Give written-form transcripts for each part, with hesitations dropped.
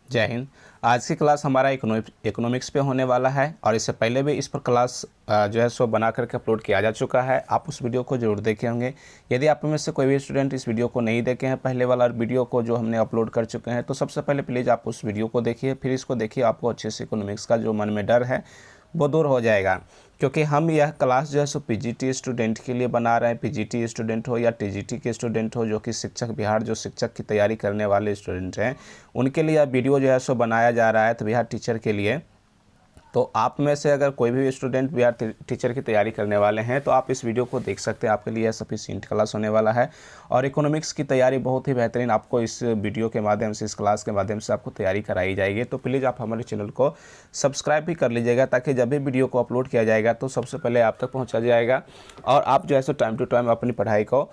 जय हिंद। आज की क्लास हमारा इकोनॉमिक्स पे होने वाला है और इससे पहले भी इस पर क्लास जो है सो बना करके अपलोड किया जा चुका है। आप उस वीडियो को जरूर देखे होंगे। यदि आप में से कोई भी स्टूडेंट इस वीडियो को नहीं देखे हैं, पहले वाला वीडियो को जो हमने अपलोड कर चुके हैं, तो सबसे पहले प्लीज़ आप उस वीडियो को देखिए, फिर इसको देखिए। आपको अच्छे से इकोनॉमिक्स का जो मन में डर है वो दूर हो जाएगा, क्योंकि हम यह क्लास जो है सो पीजीटी स्टूडेंट के लिए बना रहे हैं। पीजीटी स्टूडेंट हो या टीजीटी के स्टूडेंट हो, जो कि शिक्षक बिहार जो शिक्षक की तैयारी करने वाले स्टूडेंट हैं, उनके लिए यह वीडियो जो है सो बनाया जा रहा है, तो बिहार टीचर के लिए। तो आप में से अगर कोई भी स्टूडेंट बिहार टीचर की तैयारी करने वाले हैं तो आप इस वीडियो को देख सकते हैं। आपके लिए सफिशिएंट क्लास होने वाला है और इकोनॉमिक्स की तैयारी बहुत ही बेहतरीन आपको इस वीडियो के माध्यम से, इस क्लास के माध्यम से आपको तैयारी कराई जाएगी। तो प्लीज़ आप हमारे चैनल को सब्सक्राइब भी कर लीजिएगा, ताकि जब भी वीडियो को अपलोड किया जाएगा तो सबसे पहले आप तक पहुँचा जाएगा और आप जो है सो टाइम टू टाइम अपनी पढ़ाई को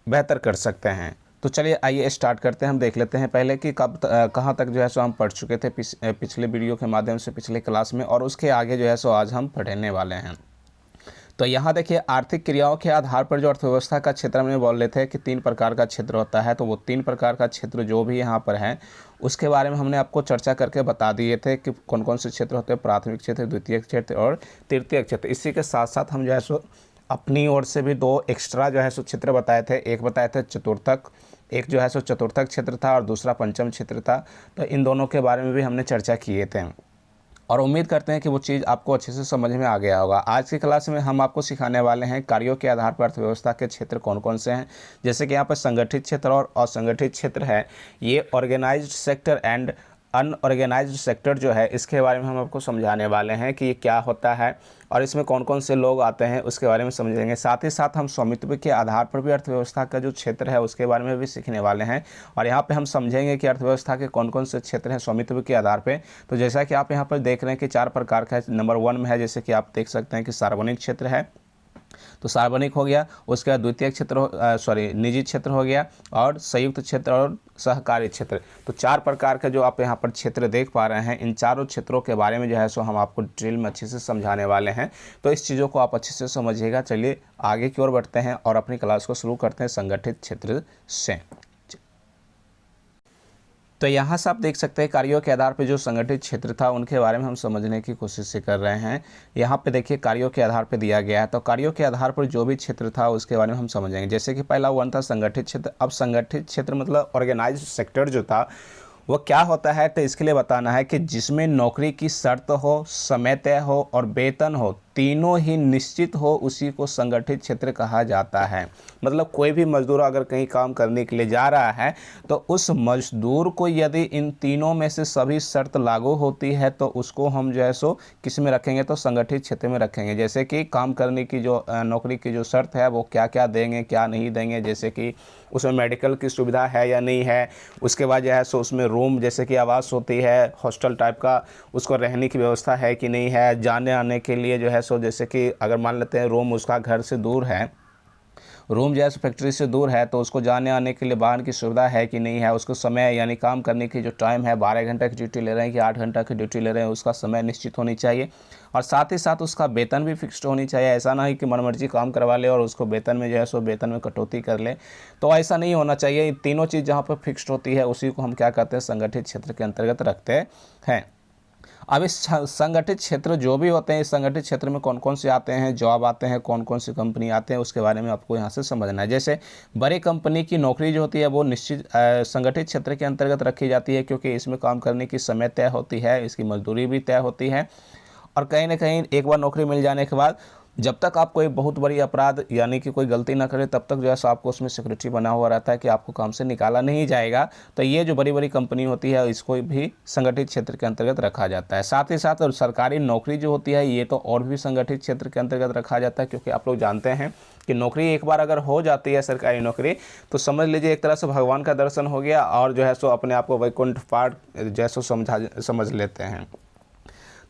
बेहतर कर सकते हैं। तो चलिए आइए स्टार्ट करते हैं। हम देख लेते हैं पहले कि कहाँ तक जो है सो हम पढ़ चुके थे पिछले वीडियो के माध्यम से, पिछले क्लास में, और उसके आगे जो है सो आज हम पढ़ने वाले हैं। तो यहाँ देखिए, आर्थिक क्रियाओं के आधार पर जो अर्थव्यवस्था का क्षेत्र हमने बोल रहे थे कि 3 प्रकार का क्षेत्र होता है, तो वो 3 प्रकार का क्षेत्र जो भी यहाँ पर है उसके बारे में हमने आपको चर्चा करके बता दिए थे कि कौन कौन से क्षेत्र होते हैं, प्राथमिक क्षेत्र, द्वितीय क्षेत्र और तृतीय क्षेत्र। इसी के साथ साथ हम जो है सो अपनी ओर से भी 2 एक्स्ट्रा जो है सो क्षेत्र बताए थे। एक बताए थे चतुर्थक, एक जो है सो चतुर्थक क्षेत्र था और दूसरा पंचम क्षेत्र था। तो इन दोनों के बारे में भी हमने चर्चा किए थे और उम्मीद करते हैं कि वो चीज़ आपको अच्छे से समझ में आ गया होगा। आज की क्लास में हम आपको सिखाने वाले हैं कार्यों के आधार पर अर्थव्यवस्था के क्षेत्र कौन कौन से हैं। जैसे कि यहाँ पर संगठित क्षेत्र और असंगठित क्षेत्र है। ये organised sector and unorganised sector जो है, इसके बारे में हम आपको समझाने वाले हैं कि ये क्या होता है और इसमें कौन कौन से लोग आते हैं, उसके बारे में समझेंगे। साथ ही साथ हम स्वामित्व के आधार पर भी अर्थव्यवस्था का जो क्षेत्र है उसके बारे में भी सीखने वाले हैं और यहाँ पे हम समझेंगे कि अर्थव्यवस्था के कौन कौन से क्षेत्र हैं स्वामित्व के आधार पे। तो जैसा कि आप यहाँ पर देख रहे हैं कि 4 प्रकार का है। नंबर 1 में है, जैसे कि आप देख सकते हैं कि सार्वजनिक क्षेत्र है, तो सार्वजनिक हो गया। उसके बाद द्वितीय क्षेत्र निजी क्षेत्र हो गया, और संयुक्त क्षेत्र और सहकारी क्षेत्र। तो 4 प्रकार के जो आप यहाँ पर क्षेत्र देख पा रहे हैं, इन चारों क्षेत्रों के बारे में जो है सो हम आपको डिटेल में अच्छे से समझाने वाले हैं। तो इस चीज़ों को आप अच्छे से समझिएगा। चलिए आगे की ओर बढ़ते हैं और अपनी क्लास को शुरू करते हैं संगठित क्षेत्र से। तो यहाँ से आप देख सकते हैं कार्यों के आधार पर जो संगठित क्षेत्र था उनके बारे में हम समझने की कोशिश कर रहे हैं। यहाँ पे देखिए कार्यों के आधार पर दिया गया है, तो कार्यों के आधार पर जो भी क्षेत्र था उसके बारे में हम समझेंगे। जैसे कि पहला 1 था संगठित क्षेत्र। अब संगठित क्षेत्र मतलब ऑर्गेनाइज्ड सेक्टर जो था वो क्या होता है, तो इसके लिए बताना है कि जिसमें नौकरी की शर्त हो, समय तय हो और वेतन हो, तीनों ही निश्चित हो, उसी को संगठित क्षेत्र कहा जाता है। मतलब कोई भी मजदूर अगर कहीं काम करने के लिए जा रहा है तो उस मजदूर को यदि इन तीनों में से सभी शर्त लागू होती है तो उसको हम जो है सो किस में रखेंगे, तो संगठित क्षेत्र में रखेंगे। जैसे कि काम करने की जो नौकरी की जो शर्त है वो क्या क्या देंगे, क्या नहीं देंगे, जैसे कि उसमें मेडिकल की सुविधा है या नहीं है, उसके बाद जो है सो उसमें रूम जैसे कि आवास होती है हॉस्टल टाइप का, उसको रहने की व्यवस्था है कि नहीं है, जाने आने के लिए जो है सो जैसे कि अगर मान लेते हैं रूम उसका घर से दूर है, रूम जो है फैक्ट्री से दूर है, तो उसको जाने आने के लिए वाहन की सुविधा है कि नहीं है, उसको समय यानी काम करने की जो टाइम है 12 घंटा की ड्यूटी ले रहे हैं कि 8 घंटा की ड्यूटी ले रहे हैं, उसका समय निश्चित होनी चाहिए। और साथ ही साथ उसका वेतन भी फिक्स्ड होनी चाहिए। ऐसा ना ही कि मनमर्जी काम करवा ले और उसको वेतन में जो है सो वेतन में कटौती कर ले, तो ऐसा नहीं होना चाहिए। ये तीनों चीज़ जहाँ पर फिक्स्ड होती है उसी को हम क्या कहते हैं, संगठित क्षेत्र के अंतर्गत रखते हैं। अब इस संगठित क्षेत्र जो भी होते हैं, इस संगठित क्षेत्र में कौन कौन से आते हैं, जॉब आते हैं, कौन कौन सी कंपनी आते हैं, उसके बारे में आपको यहाँ से समझना है। जैसे बड़ी कंपनी की नौकरी जो होती है वो निश्चित संगठित क्षेत्र के अंतर्गत रखी जाती है, क्योंकि इसमें काम करने की समय तय होती है, इसकी मजदूरी भी तय होती है। और कहीं ना कहीं एक बार नौकरी मिल जाने के बाद जब तक आप कोई बहुत बड़ी अपराध यानी कि कोई गलती ना करें, तब तक जो है सो आपको उसमें सिक्योरिटी बना हुआ रहता है कि आपको काम से निकाला नहीं जाएगा। तो ये जो बड़ी बड़ी कंपनी होती है इसको भी संगठित क्षेत्र के अंतर्गत रखा जाता है। साथ ही साथ और सरकारी नौकरी जो होती है ये तो और भी संगठित क्षेत्र के अंतर्गत रखा जाता है, क्योंकि आप लोग जानते हैं कि नौकरी एक बार अगर हो जाती है सरकारी नौकरी, तो समझ लीजिए एक तरह से भगवान का दर्शन हो गया और जो है सो अपने आप को वैकुंठ पार जैसो समझ लेते हैं।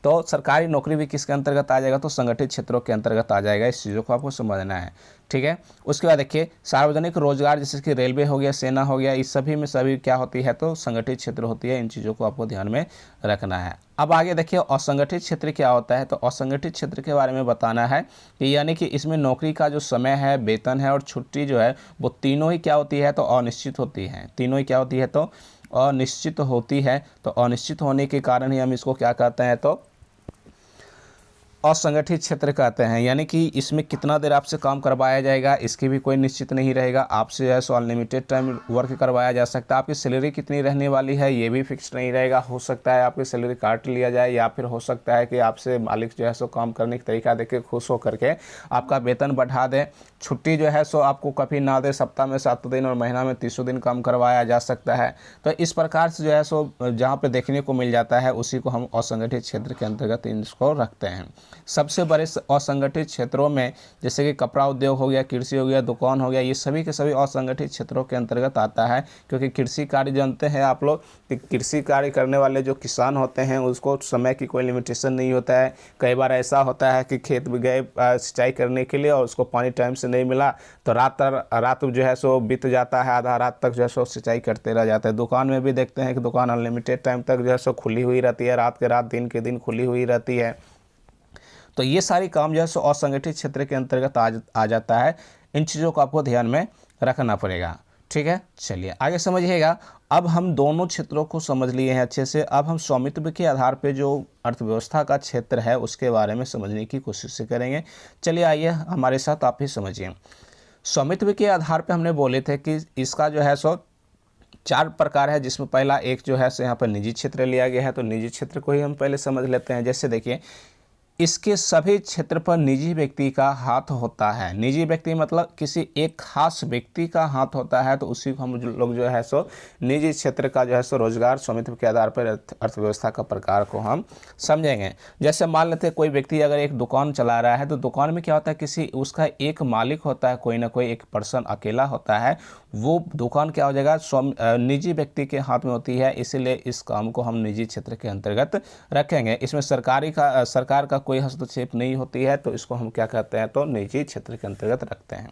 तो सरकारी नौकरी भी किसके अंतर्गत आ जाएगा, तो संगठित क्षेत्रों के अंतर्गत आ जाएगा। इस चीज़ों को आपको समझना है, ठीक है। उसके बाद देखिए सार्वजनिक रोजगार जैसे कि रेलवे हो गया, सेना हो गया, इस सभी में सभी क्या होती है, तो संगठित क्षेत्र होती है। इन चीज़ों को आपको ध्यान में रखना है। अब आगे देखिए असंगठित क्षेत्र क्या होता है, तो असंगठित क्षेत्र के बारे में बताना है कि यानी कि इसमें नौकरी का जो समय है, वेतन है और छुट्टी जो है वो तीनों ही क्या होती है, तो अनिश्चित होती है। तीनों ही क्या होती है, तो अनिश्चित होती है, तो अनिश्चित होने के कारण ही हम इसको क्या कहते हैं, तो असंगठित क्षेत्र कहते हैं। यानी कि इसमें कितना देर आपसे काम करवाया जाएगा इसकी भी कोई निश्चित नहीं रहेगा। आपसे जो है सो अनलिमिटेड टाइम वर्क करवाया जा सकता है। आपकी सैलरी कितनी रहने वाली है ये भी फिक्स नहीं रहेगा। हो सकता है आपकी सैलरी काट लिया जाए, या फिर हो सकता है कि आपसे मालिक जो है सो काम करने का तरीका देख के खुश हो करके आपका वेतन बढ़ा दें। छुट्टी जो है सो आपको कभी ना दे, सप्ताह में 7 दिन और महीना में 30 दिन काम करवाया जा सकता है। तो इस प्रकार से जो है सो जहाँ पे देखने को मिल जाता है उसी को हम असंगठित क्षेत्र के अंतर्गत इसको रखते हैं। सबसे बड़े असंगठित क्षेत्रों में जैसे कि कपड़ा उद्योग हो गया, कृषि हो गया, दुकान हो गया, ये सभी के सभी असंगठित क्षेत्रों के अंतर्गत आता है। क्योंकि कृषि कार्य जानते हैं आप लोग कि कृषि कार्य करने वाले जो किसान होते हैं उसको समय की कोई लिमिटेशन नहीं होता है। कई बार ऐसा होता है कि खेत में गए सिंचाई करने के लिए और उसको पानी टाइम से नहीं मिला तो रात जो है सो बीत जाता है, आधा रात तक जो है सो सिंचाई करते रह जाते हैं। दुकान में भी देखते हैं कि दुकान अनलिमिटेड टाइम तक जो है सो खुली हुई रहती है, रात के रात दिन के दिन खुली हुई रहती है। तो ये सारी काम जो है सो असंगठित क्षेत्र के अंतर्गत आ जाता है। इन चीज़ों को आपको ध्यान में रखना पड़ेगा। ठीक है, चलिए आगे समझिएगा। अब हम दोनों क्षेत्रों को समझ लिए हैं अच्छे से। अब हम स्वामित्व के आधार पे जो अर्थव्यवस्था का क्षेत्र है उसके बारे में समझने की कोशिश करेंगे। चलिए आइए हमारे साथ आप ही समझिए। स्वामित्व के आधार पे हमने बोले थे कि इसका जो है सो 4 प्रकार है, जिसमें पहला एक जो है सो यहाँ पर निजी क्षेत्र लिया गया है। तो निजी क्षेत्र को ही हम पहले समझ लेते हैं। जैसे देखिए, इसके सभी क्षेत्र पर निजी व्यक्ति का हाथ होता है। निजी व्यक्ति मतलब किसी एक खास व्यक्ति का हाथ होता है, तो उसी को हम लोग जो है सो निजी क्षेत्र का जो है सो रोजगार स्वामित्व के आधार पर अर्थव्यवस्था का प्रकार को हम समझेंगे। जैसे मान लेते हैं कोई व्यक्ति अगर एक दुकान चला रहा है, तो दुकान में क्या होता है, किसी उसका एक मालिक होता है, कोई ना कोई एक पर्सन अकेला होता है। वो दुकान क्या हो जाएगा, निजी व्यक्ति के हाथ में होती है। इसीलिए इस काम को हम निजी क्षेत्र के अंतर्गत रखेंगे। इसमें सरकार का कोई हस्तक्षेप नहीं होती है, तो इसको हम क्या कहते हैं, तो निजी क्षेत्र के अंतर्गत रखते हैं।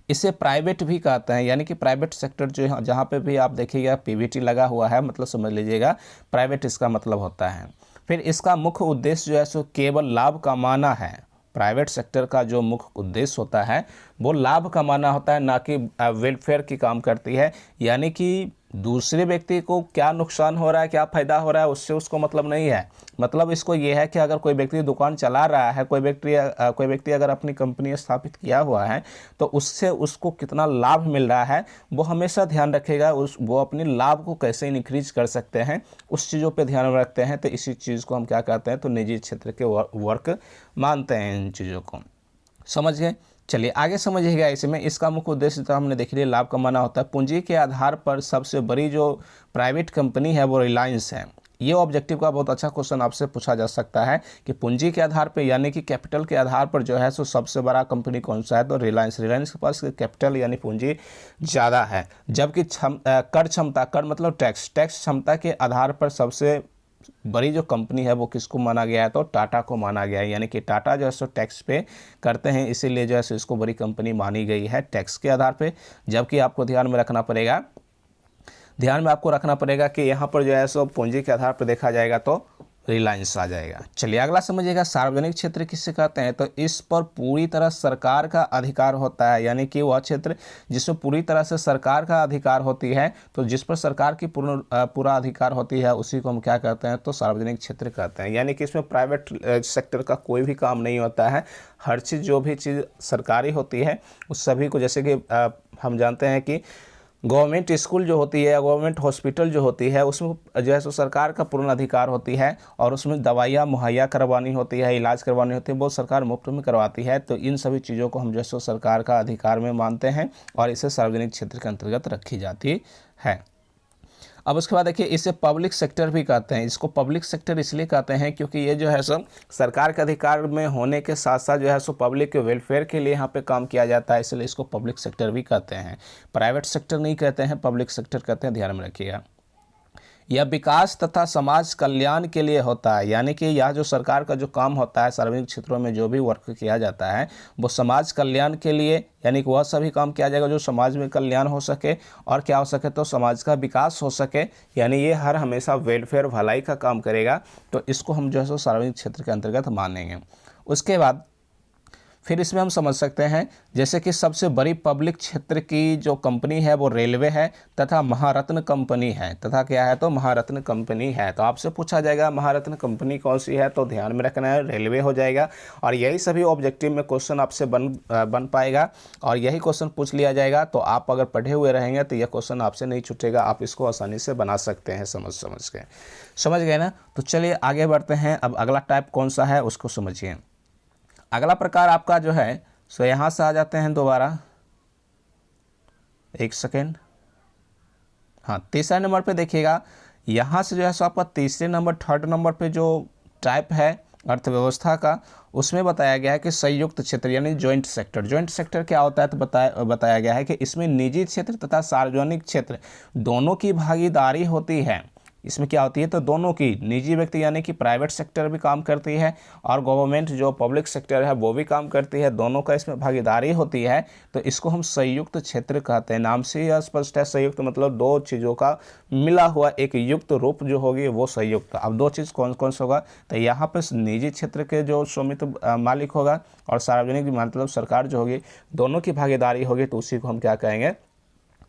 इसे प्राइवेट भी कहते हैं। यानी कि प्राइवेट सेक्टर जो है, जहाँ पे भी आप देखिएगा पीवीटी लगा हुआ है, मतलब समझ लीजिएगा प्राइवेट इसका मतलब होता है। फिर इसका मुख्य उद्देश्य जो है सो केवल लाभ कमाना है। प्राइवेट सेक्टर का जो मुख्य उद्देश्य होता है वो लाभ कमाना होता है, ना कि वेलफेयर की काम करती है। यानी कि दूसरे व्यक्ति को क्या नुकसान हो रहा है, क्या फ़ायदा हो रहा है, उससे उसको मतलब नहीं है। मतलब इसको ये है कि अगर कोई व्यक्ति दुकान चला रहा है, कोई व्यक्ति अगर अपनी कंपनी स्थापित किया हुआ है, तो उससे उसको कितना लाभ मिल रहा है वो हमेशा ध्यान रखेगा। वो अपने लाभ को कैसे इंक्रीज कर सकते हैं उस चीज़ों पे ध्यान रखते हैं। तो इसी चीज़ को हम क्या कहते हैं, तो निजी क्षेत्र के वर्क मानते हैं। इन चीज़ों को समझ गए। चलिए आगे समझिएगा। इसमें इसका मुख्य उद्देश्य तो हमने देख लिया, लाभ कमाना होता है। पूंजी के आधार पर सबसे बड़ी जो प्राइवेट कंपनी है वो रिलायंस है। ये ऑब्जेक्टिव का बहुत अच्छा क्वेश्चन आपसे पूछा जा सकता है कि पूंजी के आधार पर यानी कि कैपिटल के आधार पर जो है सो सबसे बड़ा कंपनी कौन सा है, तो रिलायंस के पास कैपिटल यानी पूंजी ज़्यादा है। जबकि कर मतलब टैक्स क्षमता के आधार पर सबसे बड़ी जो कंपनी है वो किसको माना गया है, तो टाटा को माना गया है। यानी कि टाटा जो है सो टैक्स पे करते हैं, इसीलिए जो है सो इसको बड़ी कंपनी मानी गई है टैक्स के आधार पे। जबकि आपको ध्यान में आपको रखना पड़ेगा कि यहाँ पर जो है सो पूंजी के आधार पर देखा जाएगा तो रिलायंस आ जाएगा। चलिए अगला समझिएगा, सार्वजनिक क्षेत्र किससे कहते हैं, तो इस पर पूरी तरह सरकार का अधिकार होता है। यानी कि वह क्षेत्र जिसमें पूरी तरह से सरकार का अधिकार होती है, तो जिस पर सरकार की पूरा अधिकार होती है उसी को हम क्या कहते हैं, तो सार्वजनिक क्षेत्र कहते हैं। यानी कि इसमें प्राइवेट सेक्टर का कोई भी काम नहीं होता है। हर चीज़ जो भी चीज़ सरकारी होती है उस सभी को, जैसे कि हम जानते हैं कि गवर्नमेंट स्कूल जो होती है या गवर्नमेंट हॉस्पिटल जो होती है उसमें जो है सो सरकार का पूर्ण अधिकार होती है, और उसमें दवाइयाँ मुहैया करवानी होती है, इलाज करवानी होती है, वो सरकार मुफ्त में करवाती है। तो इन सभी चीज़ों को हम जो है सो सरकार का अधिकार में मानते हैं और इसे सार्वजनिक क्षेत्र के अंतर्गत रखी जाती है। अब उसके बाद देखिए, इसे पब्लिक सेक्टर भी कहते हैं। इसको पब्लिक सेक्टर इसलिए कहते हैं क्योंकि ये जो है सो सरकार के अधिकार में होने के साथ साथ जो है सो पब्लिक के वेलफेयर के लिए यहाँ पे काम किया जाता है, इसलिए इसको पब्लिक सेक्टर भी कहते हैं। प्राइवेट सेक्टर नहीं कहते हैं, पब्लिक सेक्टर कहते हैं, ध्यान में रखिएगा। यह विकास तथा समाज कल्याण के लिए होता है। यानी कि यह जो सरकार का जो काम होता है, सार्वजनिक क्षेत्रों में जो भी वर्क किया जाता है वो समाज कल्याण के लिए, यानी कि वह सभी काम किया जाएगा जो समाज में कल्याण हो सके और क्या हो सके, तो समाज का विकास हो सके। यानी ये हर हमेशा वेलफेयर भलाई का काम करेगा। तो इसको हम जो है सो सार्वजनिक क्षेत्र के अंतर्गत मानेंगे। उसके बाद फिर इसमें हम समझ सकते हैं जैसे कि सबसे बड़ी पब्लिक क्षेत्र की जो कंपनी है वो रेलवे है तथा महारत्न कंपनी है, तथा क्या है तो महारत्न कंपनी है। तो आपसे पूछा जाएगा महारत्न कंपनी कौन सी है, तो ध्यान में रखना है रेलवे हो जाएगा। और यही सभी ऑब्जेक्टिव में क्वेश्चन आपसे बन पाएगा और यही क्वेश्चन पूछ लिया जाएगा। तो आप अगर पढ़े हुए रहेंगे तो यह क्वेश्चन आपसे नहीं छूटेगा, आप इसको आसानी से बना सकते हैं समझ गए ना। तो चलिए आगे बढ़ते हैं। अब अगला टाइप कौन सा है उसको समझिए। अगला प्रकार आपका जो है सो यहाँ से आ जाते हैं दोबारा, एक सेकेंड, हाँ तीसरा नंबर पे देखिएगा। यहाँ से जो है सो आपका तीसरे नंबर थर्ड नंबर पे जो टाइप है अर्थव्यवस्था का, उसमें बताया गया है कि संयुक्त क्षेत्र यानी जॉइंट सेक्टर। जॉइंट सेक्टर क्या होता है तो बताया गया है कि इसमें निजी क्षेत्र तथा सार्वजनिक क्षेत्र दोनों की भागीदारी होती है। इसमें क्या होती है तो दोनों की, निजी व्यक्ति यानी कि प्राइवेट सेक्टर भी काम करती है और गवर्नमेंट जो पब्लिक सेक्टर है वो भी काम करती है, दोनों का इसमें भागीदारी होती है। तो इसको हम संयुक्त क्षेत्र कहते हैं। नाम से ही स्पष्ट है, संयुक्त मतलब दो चीज़ों का मिला हुआ एक युक्त रूप जो होगी वो संयुक्त। अब दो चीज़ कौन कौन सा होगा तो यहाँ पर निजी क्षेत्र के जो स्वामित्व मालिक होगा और सार्वजनिक मतलब सरकार जो होगी, दोनों की भागीदारी होगी, तो उसी को हम क्या कहेंगे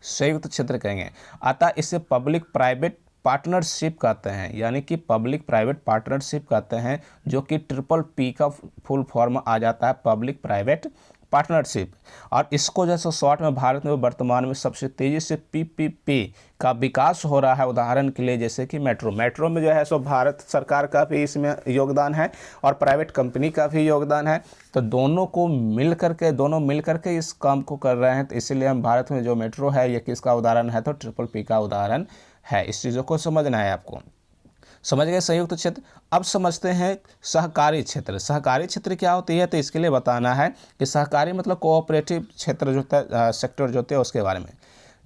संयुक्त क्षेत्र कहेंगे। अतः इसे पब्लिक प्राइवेट पार्टनरशिप कहते हैं, यानी कि पब्लिक प्राइवेट पार्टनरशिप कहते हैं, जो कि ट्रिपल पी का फुल फॉर्म आ जाता है पब्लिक प्राइवेट पार्टनरशिप। और इसको जैसे शॉर्ट में भारत में वर्तमान में सबसे तेज़ी से पीपीपी का विकास हो रहा है। उदाहरण के लिए जैसे कि मेट्रो में जो है सो भारत सरकार का भी इसमें योगदान है और प्राइवेट कंपनी का भी योगदान है। तो दोनों मिल करके इस काम को कर रहे हैं। तो इसीलिए हम भारत में जो मेट्रो है ये किसका उदाहरण है तो ट्रिपल पी का उदाहरण है। इस चीज़ों को समझना है आपको। समझ गए संयुक्त क्षेत्र। अब समझते हैं सहकारी क्षेत्र। सहकारी क्षेत्र क्या होती है तो इसके लिए बताना है कि सहकारी मतलब कोऑपरेटिव क्षेत्र जो होता है, सेक्टर जो होते हैं उसके बारे में।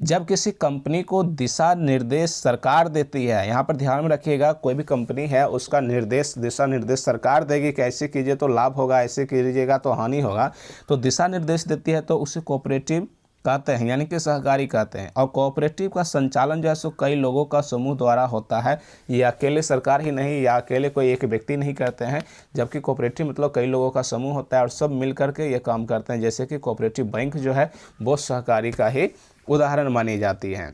जब किसी कंपनी को दिशा निर्देश सरकार देती है, यहाँ पर ध्यान में रखिएगा, कोई भी कंपनी है उसका दिशा निर्देश सरकार देगी कि ऐसे कीजिए तो लाभ होगा, ऐसे कीजिएगा तो हानि होगा। तो दिशा निर्देश देती है तो उसे कोऑपरेटिव कहते हैं, यानी कि सहकारी कहते हैं। और कोऑपरेटिव का संचालन जो है सो कई लोगों का समूह द्वारा होता है, ये अकेले सरकार ही नहीं या अकेले कोई एक व्यक्ति नहीं करते हैं। जबकि कोऑपरेटिव मतलब कई लोगों का समूह होता है और सब मिल करके ये काम करते हैं। जैसे कि कोऑपरेटिव बैंक जो है वो सहकारी का ही उदाहरण मानी जाती है।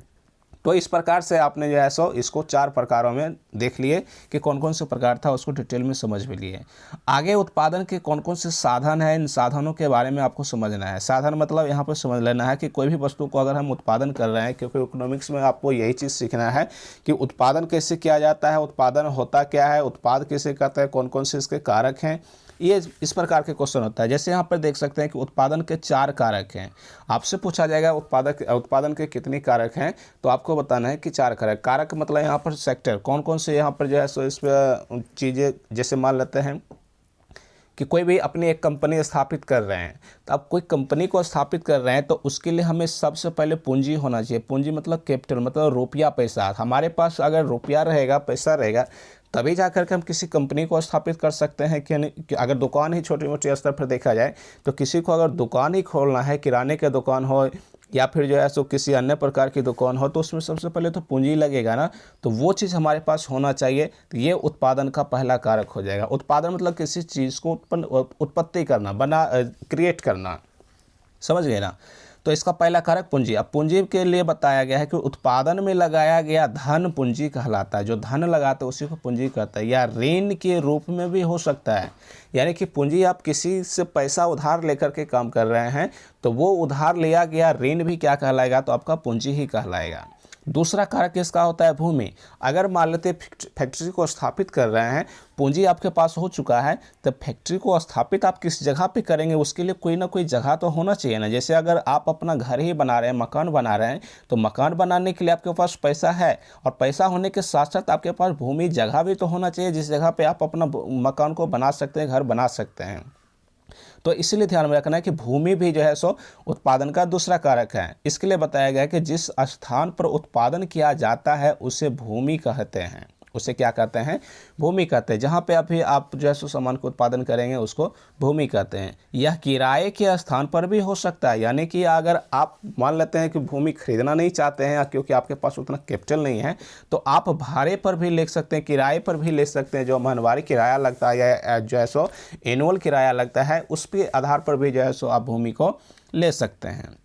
तो इस प्रकार से आपने जो है सो इसको 4 प्रकारों में देख लिए कि कौन कौन से प्रकार था, उसको डिटेल में समझ भी लिए। आगे उत्पादन के कौन कौन से साधन हैं, इन साधनों के बारे में आपको समझना है। साधन मतलब यहाँ पर समझ लेना है कि कोई भी वस्तु को अगर हम उत्पादन कर रहे हैं, क्योंकि इकोनॉमिक्स में आपको यही चीज़ सीखना है कि उत्पादन कैसे किया जाता है, उत्पादन होता क्या है, उत्पाद किसे कहते हैं, कौन कौन से इसके कारक हैं, ये इस प्रकार के क्वेश्चन होता है। जैसे यहाँ पर देख सकते हैं कि उत्पादन के 4 कारक हैं। आपसे पूछा जाएगा उत्पादन के कितने कारक हैं, तो आपको बताना है कि 4 कारक मतलब यहाँ पर सेक्टर कौन कौन से यहाँ पर जो है सो इस पर चीज़ें, जैसे मान लेते हैं कि कोई भी अपनी एक कंपनी स्थापित कर रहे हैं। तो अब कोई कंपनी को स्थापित कर रहे हैं तो उसके लिए हमें सबसे पहले पूंजी होना चाहिए। पूंजी मतलब कैपिटल, मतलब रुपया पैसा। हमारे पास अगर रुपया रहेगा, पैसा रहेगा, तभी जा कर के हम किसी कंपनी को स्थापित कर सकते हैं कि अगर दुकान ही छोटी मोटी स्तर पर देखा जाए तो किसी को अगर दुकान ही खोलना है, किराने की दुकान हो या फिर जो है सो किसी अन्य प्रकार की दुकान हो, तो उसमें सबसे पहले तो पूंजी लगेगा ना। तो वो चीज़ हमारे पास होना चाहिए। तो ये उत्पादन का पहला कारक हो जाएगा। उत्पादन मतलब किसी चीज़ को उत्पत्ति करना, क्रिएट करना, समझ गए ना। तो इसका पहला कारक पूंजी। अब पूंजी के लिए बताया गया है कि उत्पादन में लगाया गया धन पूंजी कहलाता है। जो धन लगाते हैं उसी को पूंजी कहता है, या ऋण के रूप में भी हो सकता है। यानी कि पूंजी, आप किसी से पैसा उधार लेकर के काम कर रहे हैं तो वो उधार लिया गया ऋण भी क्या कहलाएगा तो आपका पूंजी ही कहलाएगा। दूसरा कारक किसका होता है, भूमि। अगर मान लेते फैक्ट्री को स्थापित कर रहे हैं, पूंजी आपके पास हो चुका है, तो फैक्ट्री को स्थापित आप किस जगह पे करेंगे, उसके लिए कोई ना कोई जगह तो होना चाहिए ना। जैसे अगर आप अपना घर ही बना रहे हैं, मकान बना रहे हैं, तो मकान बनाने के लिए आपके पास पैसा है, और पैसा होने के साथ साथ आपके पास भूमि, जगह भी तो होना चाहिए जिस जगह पर आप अपना मकान को बना सकते हैं, घर बना सकते हैं। तो इसलिए ध्यान में रखना है कि भूमि भी जो है सो उत्पादन का दूसरा कारक है। इसके लिए बताया गया है कि जिस स्थान पर उत्पादन किया जाता है उसे भूमि कहते हैं। उसे क्या कहते हैं, भूमि कहते हैं। जहाँ पे अभी आप जो है सो सामान को उत्पादन करेंगे उसको भूमि कहते हैं। यह किराए के स्थान पर भी हो सकता है, यानी कि अगर आप मान लेते हैं कि भूमि खरीदना नहीं चाहते हैं क्योंकि आपके पास उतना कैपिटल नहीं है, तो आप भाड़े पर भी ले सकते हैं, किराए पर भी ले सकते हैं। जो माहवारी किराया लगता है या जो है सो एनुअल किराया लगता है, उसके आधार पर भी जो है सो आप भूमि को ले सकते हैं।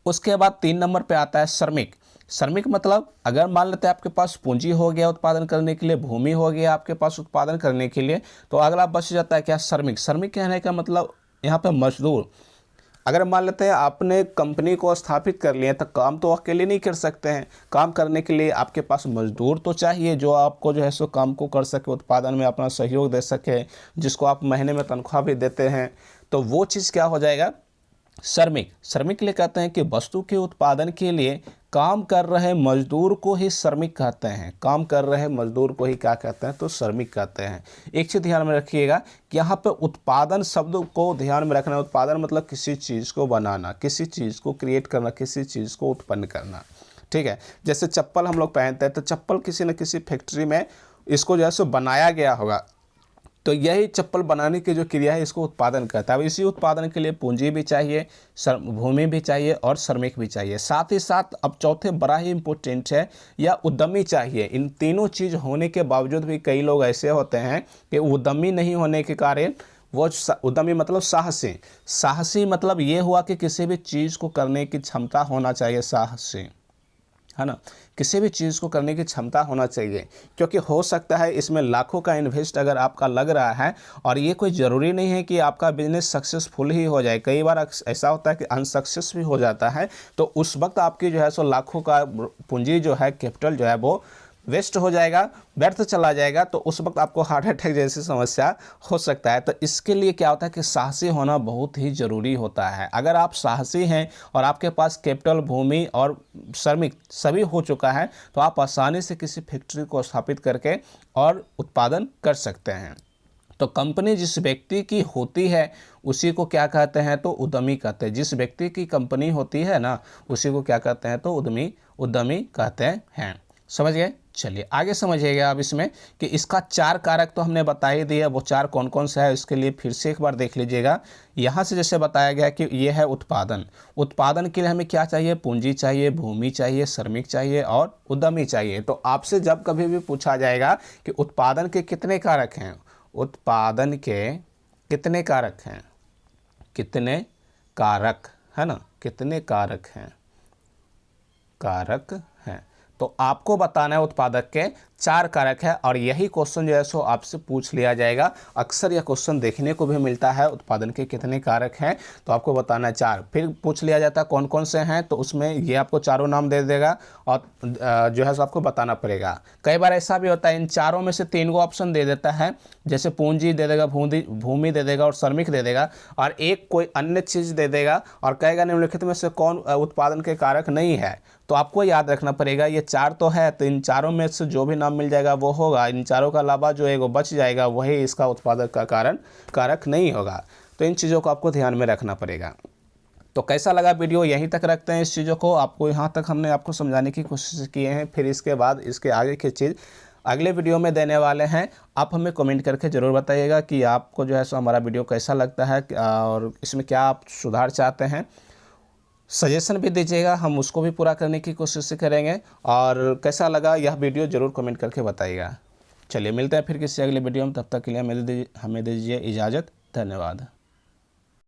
उसके बाद 3 नंबर पे आता है श्रमिक। श्रमिक मतलब अगर मान लेते हैं आपके पास पूंजी हो गया उत्पादन करने के लिए, भूमि हो गया आपके पास उत्पादन करने के लिए, तो अगला बच जाता है क्या, श्रमिक। श्रमिक कहने का मतलब यहाँ पे मजदूर। अगर मान लेते हैं आपने कंपनी को स्थापित कर लिया, तो काम तो अकेले नहीं कर सकते हैं, काम करने के लिए आपके पास मजदूर तो चाहिए जो आपको जो है सो काम को कर सके, उत्पादन में अपना सहयोग दे सके, जिसको आप महीने में तनख्वाह भी देते हैं। तो वो चीज़ क्या हो जाएगा, श्रमिक। श्रमिक के लिए कहते हैं कि वस्तु के उत्पादन के लिए काम कर रहे मजदूर को ही श्रमिक कहते हैं। काम कर रहे मजदूर को ही क्या कहते हैं, तो श्रमिक कहते हैं। एक चीज़ ध्यान में रखिएगा कि यहाँ पे उत्पादन शब्द को ध्यान में रखना। उत्पादन मतलब किसी चीज़ को बनाना, किसी चीज़ को क्रिएट करना, किसी चीज़ को उत्पन्न करना, ठीक है। जैसे चप्पल हम लोग पहनते हैं, तो चप्पल किसी न किसी फैक्ट्री में इसको जो है सो बनाया गया होगा, तो यही चप्पल बनाने की जो क्रिया है इसको उत्पादन कहता है। अब इसी उत्पादन के लिए पूंजी भी चाहिए, भूमि भी चाहिए और श्रमिक भी चाहिए। साथ ही साथ अब चौथे बड़ा ही इम्पोर्टेंट है, या उद्यमी चाहिए। इन तीनों चीज़ होने के बावजूद भी कई लोग ऐसे होते हैं कि उद्यमी नहीं होने के कारण वो उद्यमी मतलब साहसी। साहसी मतलब ये हुआ कि किसी भी चीज़ को करने की क्षमता होना चाहिए, साहसी है ना, किसी भी चीज़ को करने की क्षमता होना चाहिए। क्योंकि हो सकता है इसमें लाखों का इन्वेस्ट अगर आपका लग रहा है, और ये कोई ज़रूरी नहीं है कि आपका बिजनेस सक्सेसफुल ही हो जाए। कई बार ऐसा होता है कि अनसक्सेस भी हो जाता है, तो उस वक्त आपकी जो है सो लाखों का पूंजी जो है, कैपिटल जो है वो वेस्ट हो जाएगा, व्यर्थ चला जाएगा। तो उस वक्त आपको हार्ट अटैक जैसी समस्या हो सकता है। तो इसके लिए क्या होता है कि साहसी होना बहुत ही ज़रूरी होता है। अगर आप साहसी हैं और आपके पास कैपिटल, भूमि और श्रमिक सभी हो चुका है, तो आप आसानी से किसी फैक्ट्री को स्थापित करके और उत्पादन कर सकते हैं। तो कंपनी जिस व्यक्ति की होती है उसी को क्या कहते हैं, तो उद्यमी कहते हैं। जिस व्यक्ति की कंपनी होती है ना, उसी को क्या कहते हैं, तो उद्यमी कहते हैं। समझ गए। चलिए आगे समझिएगा अब इसमें कि इसका 4 कारक तो हमने बता ही दिया, वो 4 कौन कौन से है इसके लिए फिर से एक बार देख लीजिएगा। यहाँ से जैसे बताया गया कि ये है उत्पादन। उत्पादन के लिए हमें क्या चाहिए, पूंजी चाहिए, भूमि चाहिए, श्रमिक चाहिए और उद्यमी चाहिए। तो आपसे जब कभी भी पूछा जाएगा कि उत्पादन के कितने कारक हैं, उत्पादन के कितने कारक हैं, कितने कारक है ना, कितने कारक हैं, कारक हैं, तो आपको बताना है उत्पादक के 4 कारक है। और यही क्वेश्चन जो है सो आपसे पूछ लिया जाएगा। अक्सर यह क्वेश्चन देखने को भी मिलता है, उत्पादन के कितने कारक हैं, तो आपको बताना है 4। फिर पूछ लिया जाता है कौन कौन से हैं, तो उसमें ये आपको चारों नाम दे देगा और जो है सो आपको बताना पड़ेगा। कई बार ऐसा भी होता है इन चारों में से 3 को ऑप्शन दे देता है, जैसे पूंजी दे देगा, भूमि दे देगा और श्रमिक दे देगा, और एक कोई अन्य चीज़ दे देगा और कहेगा निम्नलिखित में से कौन उत्पादन के कारक नहीं है। तो आपको याद रखना पड़ेगा ये 4 तो है, तो इन चारों में से जो भी नाम मिल जाएगा वो होगा। इन चारों का अलावा जो है वो बच जाएगा, वही इसका उत्पादक का कारक नहीं होगा। तो इन चीज़ों को आपको ध्यान में रखना पड़ेगा। तो कैसा लगा वीडियो, यहीं तक रखते हैं इस चीज़ों को। आपको यहाँ तक हमने आपको समझाने की कोशिश की है, फिर इसके बाद इसके आगे की चीज़ अगले वीडियो में देने वाले हैं। आप हमें कमेंट करके ज़रूर बताइएगा कि आपको जो है सो हमारा वीडियो कैसा लगता है और इसमें क्या आप सुधार चाहते हैं। सजेशन भी दीजिएगा, हम उसको भी पूरा करने की कोशिश करेंगे। और कैसा लगा यह वीडियो ज़रूर कमेंट करके बताइएगा। चलिए मिलते हैं फिर किसी अगले वीडियो में, तब तक के लिए हमें दीजिए इजाज़त। धन्यवाद।